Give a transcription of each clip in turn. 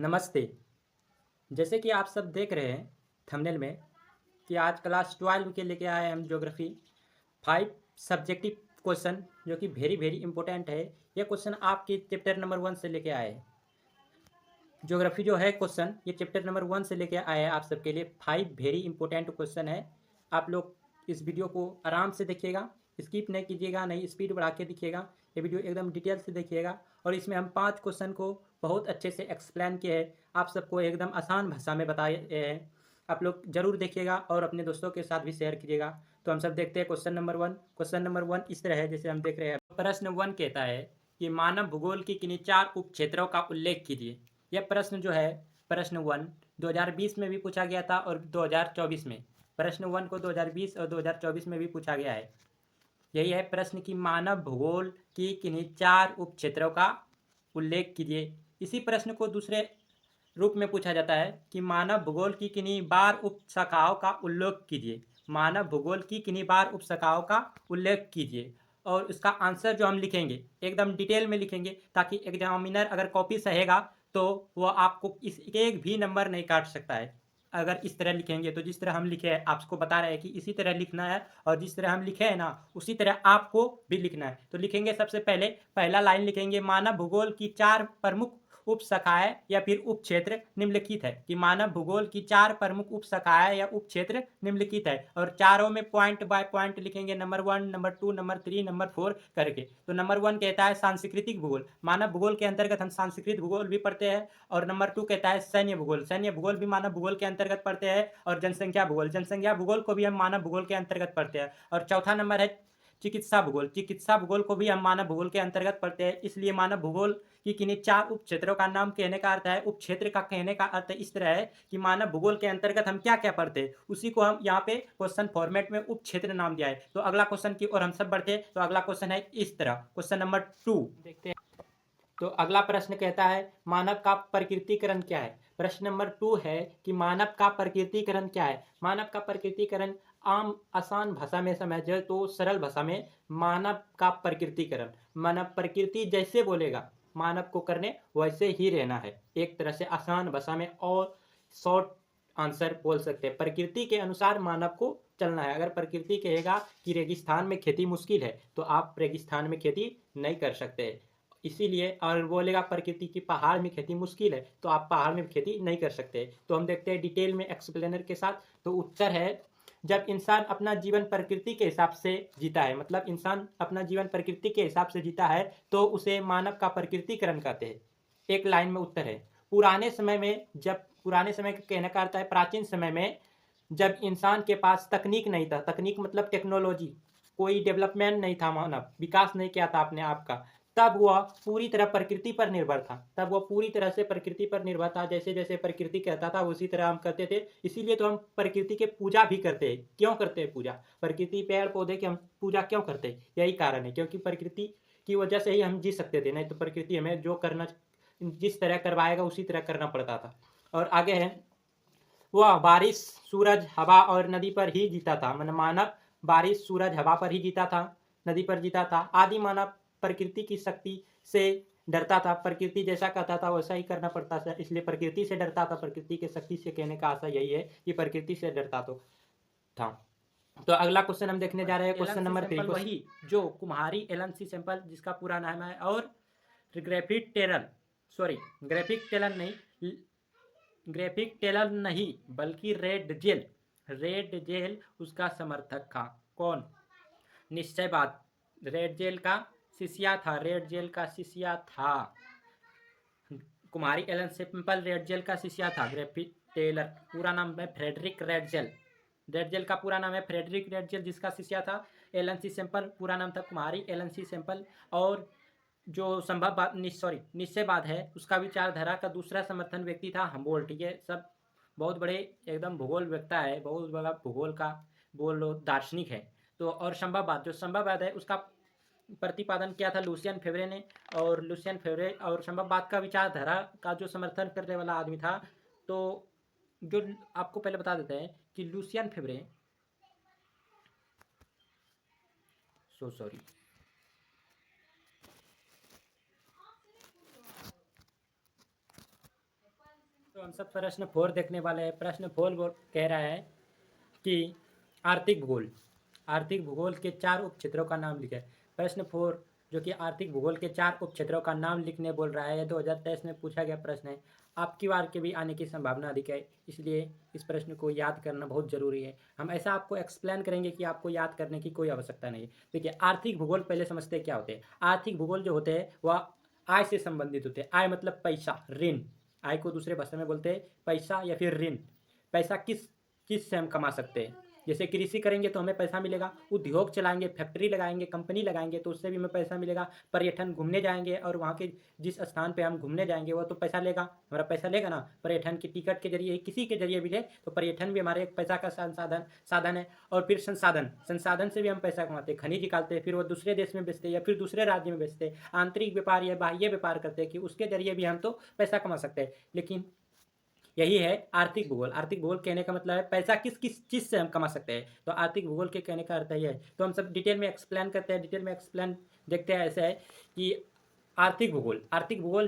नमस्ते। जैसे कि आप सब देख रहे हैं थंबनेल में कि आज क्लास 12 के लेके आए हम ज्योग्राफी 5 सब्जेक्टिव क्वेश्चन जो कि वेरी वेरी इंपॉर्टेंट है। ये क्वेश्चन आपके चैप्टर नंबर 1 से लेके आए हैं। ज्योग्राफी जो है क्वेश्चन ये चैप्टर नंबर 1 से लेके आए हैं आप सबके लिए 5 वेरी इंपॉर्टेंट क्वेश्चन है। आप लोग इस वीडियो को आराम से देखिएगा, स्किप नहीं कीजिएगा, नहीं स्पीड बढ़ा के देखिएगा। ये वीडियो एकदम डिटेल से देखिएगा और इसमें हम 5 क्वेश्चन को बहुत अच्छे से एक्सप्लेन किए हैं, आप सबको एकदम आसान भाषा में बताए हैं। आप लोग जरूर देखिएगा और अपने दोस्तों के साथ भी शेयर कीजिएगा। तो हम सब देखते हैं क्वेश्चन नंबर 1। क्वेश्चन नंबर 1 इस तरह है जैसे हम देख रहे हैं। प्रश्न 1 कहता है कि मानव भूगोल की किन्हीं 4 उप क्षेत्रों का उल्लेख कीजिए। यह प्रश्न जो है प्रश्न 1 2020 में भी पूछा गया था और 2024 में। प्रश्न 1 को 2020 और 2024 में भी पूछा गया है। यही है प्रश्न कि मानव भूगोल की किन्हीं 4 उप क्षेत्रों का उल्लेख कीजिए। इसी प्रश्न को दूसरे रूप में पूछा जाता है कि मानव भूगोल की किन्हीं बार उप शाखाओं का उल्लेख कीजिए। मानव भूगोल की किन्हीं बार उप शाखाओं का उल्लेख कीजिए और उसका आंसर जो हम लिखेंगे एकदम डिटेल में लिखेंगे ताकि एग्जामिनर अगर कॉपी सहेगा तो वो आपको इस एक भी नंबर नहीं काट सकता है अगर इस तरह लिखेंगे। तो जिस तरह हम लिखे हैं आपको बता रहे हैं कि इसी तरह लिखना है और जिस तरह हम लिखे हैं ना उसी तरह आपको भी लिखना है। तो लिखेंगे सबसे पहले पहला लाइन लिखेंगे मानव भूगोल की 4 प्रमुख उप शाखाएं या फिर उप क्षेत्र निम्नलिखित है कि मानव भूगोल की 4 प्रमुख उप शाखाएं या उप क्षेत्र निम्नलिखित है और चारों में पॉइंट बाय पॉइंट लिखेंगे नंबर 1 नंबर 2 नंबर 3 नंबर 4 करके। तो नंबर 1 कहता है सांस्कृतिक भूगोल। मानव भूगोल के अंतर्गत हम सांस्कृतिक भूगोल भी पढ़ते हैं। और नंबर 2 कहता है सैन्य भूगोल। सैन्य भूगोल भी मानव भूगोल के अंतर्गत पढ़ते हैं। और जनसंख्या भूगोल, जनसंख्या भूगोल को भी हम मानव भूगोल के अंतर्गत पढ़ते हैं। और चौथा नंबर है चिकित्सा भूगोल। चिकित्सा भूगोल को भी हम मानव भूगोल के अंतर्गत पढ़ते हैं। इसलिए मानव भूगोल की किन्हीं 4 उप क्षेत्रों का नाम कहने का अर्थ है, उप क्षेत्र का कहने का अर्थ इस तरह है कि मानव भूगोल के अंतर्गत हम क्या क्या पढ़ते हैं उसी को हम यहाँ पे क्वेश्चन फॉर्मेट में उप क्षेत्र नाम दिया है। तो अगला क्वेश्चन की ओर हम सब बढ़ते हैं। तो अगला क्वेश्चन है इस तरह, क्वेश्चन नंबर 2 देखते हैं। तो अगला प्रश्न कहता है मानव का प्रकृतिकरण क्या है। प्रश्न नंबर 2 है कि मानव का प्रकृतिकरण क्या है। मानव का प्रकृतिकरण आम आसान भाषा में समझे तो सरल भाषा में मानव का प्रकृतिकरण, मानव प्रकृति जैसे बोलेगा मानव को करने वैसे ही रहना है। एक तरह से आसान भाषा में और शॉर्ट आंसर बोल सकते हैं। प्रकृति के अनुसार मानव को चलना है। अगर प्रकृति कहेगा कि रेगिस्तान में खेती मुश्किल है तो आप रेगिस्तान में खेती नहीं कर सकते। इसीलिए और बोलेगा प्रकृति की पहाड़ में खेती मुश्किल है तो आप पहाड़ में खेती नहीं कर सकते। तो हम देखते हैं डिटेल में एक्सप्लेनर के साथ। तो उत्तर है जब इंसान अपना जीवन प्रकृति के हिसाब से जीता है, मतलब इंसान अपना जीवन प्रकृति के हिसाब से जीता है तो उसे मानव का प्रकृतिकरण कहते हैं। एक लाइन में उत्तर है पुराने समय में, जब पुराने समय का कहने का अर्थ है प्राचीन समय में, जब इंसान के पास तकनीक नहीं था, तकनीक मतलब टेक्नोलॉजी, कोई डेवलपमेंट नहीं था, मानव विकास नहीं किया था अपने आप का, तब वह पूरी तरह प्रकृति पर निर्भर था। तब वह पूरी तरह से प्रकृति पर निर्भर था। जैसे जैसे प्रकृति कहता था उसी तरह हम करते थे। इसीलिए तो हम प्रकृति के पूजा भी करते हैं। क्यों करते हैं पूजा? प्रकृति पेड़ पौधे की हम पूजा क्यों करते हैं? यही कारण है क्योंकि प्रकृति की वजह से ही हम जी सकते थे, नहीं तो प्रकृति हमें जो करना जिस तरह करवाएगा उसी तरह करना पड़ता था। और आगे है वह बारिश सूरज हवा और नदी पर ही जीता था। मानव बारिश सूरज हवा पर ही जीता था, नदी पर जीता था। आदि मानव प्रकृति की शक्ति से डरता था, प्रकृति जैसा कहता था वैसा ही करना पड़ता था, इसलिए प्रकृति से डरता था। प्रकृति के शक्ति से कहने का आशा यही है कि प्रकृति से डरता तो था। तो अगला क्वेश्चन हम देखने जा रहे हैं क्वेश्चन नंबर 3। वही जो कुम्हारी एलन सी सैंपल जिसका पूरा नाम है, और graphic Tyrol, sorry graphic Tyrol नहीं, ग्राफिक टेलर नहीं बल्कि रेड जेल, रेड जेल उसका समर्थक था। कौन? निश्चयवाद। रेड जेल का शिष्या था, रेड जेल का शिष्या था। कुमारी एलन सिंपल रेड जेल का शिष्या था। ग्राफिक टेलर पूरा नाम है फ्रेडरिक रेडजेल। रेडजेल का पूरा नाम है फ्रेडरिक रेडजेल जिसका शिष्या था। एलन सी सैंपल पूरा नाम था कुमारी एलन सी सैंपल। और जो संभव बात निश्चयवाद है उसका विचारधारा का दूसरा समर्थन व्यक्ति था हम्बोल्ट। ये सब बहुत बड़े एकदम भूगोल व्यक्ता है, बहुत बड़ा भूगोल का बोलो दार्शनिक है। तो और संभववाद, जो संभववाद है उसका प्रतिपादन किया था लुसियन फेवरे ने। और लुसियन फेवरे और संभववाद का विचारधारा का जो समर्थन करने वाला आदमी था, तो जो आपको पहले बता देते हैं कि लुसियन फेवरे, सो सॉरी, तो हम सब प्रश्न 4 देखने वाले हैं। प्रश्न 4 कह रहा है कि आर्थिक भूगोल के 4 उपक्षेत्रों का नाम लिखें। प्रश्न 4 जो कि आर्थिक भूगोल के 4 उपक्षेत्रों का नाम लिखने बोल रहा है, यह 2023 में पूछा गया प्रश्न है। आपकी बार के भी आने की संभावना अधिक है, इसलिए इस प्रश्न को याद करना बहुत ज़रूरी है। हम ऐसा आपको एक्सप्लेन करेंगे कि आपको याद करने की कोई आवश्यकता नहीं है। देखिए, आर्थिक भूगोल पहले समझते हैं क्या होते हैं। आर्थिक भूगोल जो होते हैं वह आय से संबंधित होते हैं। आय मतलब पैसा, ऋण। आय को दूसरे भाषा में बोलते हैं पैसा या फिर ऋण। पैसा किस किस से हम कमा सकते हैं। जैसे कृषि करेंगे तो हमें पैसा मिलेगा, उद्योग चलाएंगे, फैक्ट्री लगाएंगे, कंपनी लगाएंगे तो उससे भी हमें पैसा मिलेगा। पर्यटन घूमने जाएंगे और वहाँ के जिस स्थान पे हम घूमने जाएंगे वो तो पैसा लेगा, हमारा पैसा लेगा ना। पर्यटन की टिकट के जरिए किसी के जरिए भी ले तो पर्यटन भी हमारे एक पैसा का साधन है। और फिर संसाधन से भी हम पैसा कमाते हैं, खनिज निकालते हैं, फिर वो दूसरे देश में बेचते हैं या फिर दूसरे राज्य में बेचते हैं। आंतरिक व्यापार या बाह्य व्यापार करते हैं कि उसके जरिए भी हम तो पैसा कमा सकते हैं। लेकिन यही है आर्थिक भूगोल। आर्थिक भूगोल कहने का मतलब है पैसा किस किस चीज़ से हम कमा सकते हैं। तो आर्थिक भूगोल के कहने का अर्थ ये है। तो हम सब डिटेल में एक्सप्लेन करते हैं। डिटेल में एक्सप्लेन देखते हैं। ऐसे है कि आर्थिक भूगोल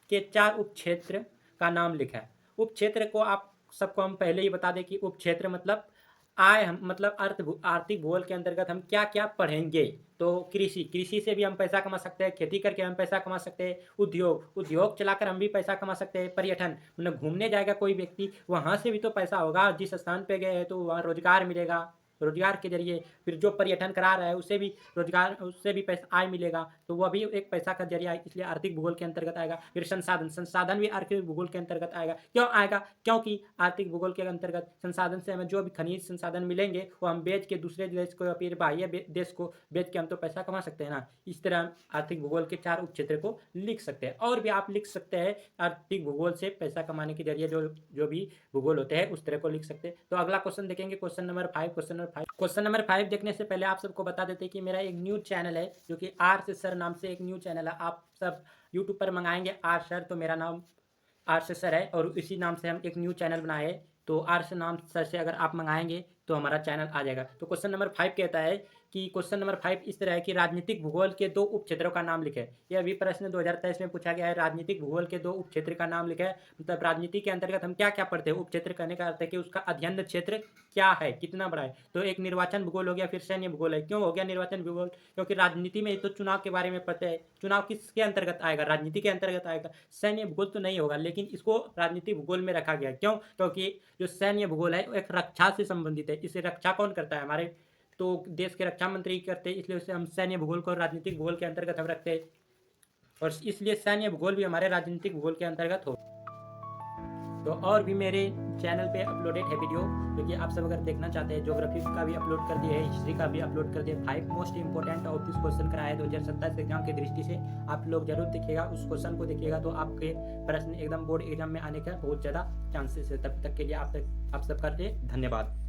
के 4 उपक्षेत्र का नाम लिखा है। उपक्षेत्र को आप सबको हम पहले ही बता दें कि उपक्षेत्र मतलब आय, हम मतलब आर्थिक भूगोल के अंतर्गत हम क्या क्या पढ़ेंगे। तो कृषि से भी हम पैसा कमा सकते हैं, खेती करके हम पैसा कमा सकते हैं। उद्योग चलाकर हम भी पैसा कमा सकते हैं। पर्यटन मतलब घूमने जाएगा कोई व्यक्ति, वहाँ से भी तो पैसा होगा। जिस स्थान पे गए हैं तो वहाँ रोजगार मिलेगा, रोजगार के जरिए फिर जो पर्यटन करा रहा है उसे भी रोजगार, उससे भी पैसा आय मिलेगा, तो वह भी एक पैसा का जरिया है, इसलिए आर्थिक भूगोल के अंतर्गत आएगा। फिर संसाधन भी आर्थिक भूगोल के अंतर्गत आएगा। क्यों आएगा? क्योंकि आर्थिक भूगोल के अंतर्गत संसाधन से हमें जो भी खनिज संसाधन मिलेंगे वो हम बेच के दूसरे देश को या फिर बाह्य देश को बेच के हम तो पैसा कमा सकते हैं ना। इस तरह हम आर्थिक भूगोल के 4 उपक्षेत्र को लिख सकते हैं। और भी आप लिख सकते हैं आर्थिक भूगोल से पैसा कमाने के जरिए जो भी भूगोल होते हैं उस तरह को लिख सकते हैं। तो अगला क्वेश्चन देखेंगे, क्वेश्चन नंबर 5। क्वेश्चन नंबर 5 देखने से पहले आप सबको बता देते हैं कि मेरा एक न्यूज़ चैनल है जो कि आर से सर नाम से एक न्यूज़ चैनल है। आप सब यूट्यूब पर मंगाएंगे आर सर, तो मेरा नाम आर से सर है और इसी नाम से हम एक न्यूज़ चैनल बनाए है। तो आर से नाम सर से अगर आप मंगाएंगे तो हमारा चैनल आ जाएगा। तो क्वेश्चन नंबर 5 कहता है कि क्वेश्चन नंबर 5 इस तरह है कि राजनीतिक भूगोल के 2 उपक्षेत्रों का नाम लिखें। यह भी प्रश्न 2023 में पूछा गया है। राजनीतिक भूगोल के 2 उपक्षेत्र का नाम लिखें। मतलब राजनीति के अंतर्गत हम क्या क्या पढ़ते हैं। उपक्षेत्र कहने का अर्थ है कि उसका अध्ययन क्षेत्र क्या है, कितना बड़ा है। तो एक निर्वाचन भूगोल हो गया, फिर सैन्य भूगोल है। क्यों हो गया निर्वाचन भूगोल? क्योंकि राजनीति में तो चुनाव के बारे में पढ़ते हैं। चुनाव किसके अंतर्गत आएगा? राजनीति के अंतर्गत आएगा। सैन्य भूगोल तो नहीं होगा, लेकिन इसको राजनीतिक भूगोल में रखा गया। क्यों? क्योंकि जो सैन्य भूगोल है वो एक रक्षा से संबंधित है। इसे रक्षा कौन करता है? हमारे तो देश के रक्षा मंत्री करते हैं, इसलिए उसे हम सैन्य भूगोल को राजनीतिक भूगोल के अंतर्गत हम रखते हैं। और इसलिए सैन्य भूगोल भी हमारे राजनीतिक भूगोल के अंतर्गत हो। तो और भी मेरे चैनल पे अपलोडेड है वीडियो, जो कि आप सब अगर देखना चाहते हैं। ज्योग्राफी का भी अपलोड कर दिया है, हिस्ट्री का भी अपलोड कर दिया। 5 मोस्ट इंपॉर्टेंट और 30 क्वेश्चन कराया है 2027 एग्जाम की दृष्टि से। आप लोग जरूर देखिएगा, उस क्वेश्चन को देखिएगा तो आपके प्रश्न एकदम बोर्ड एग्जाम में आने का बहुत ज़्यादा चांसेस है। तब तक के लिए आप सबका धन्यवाद।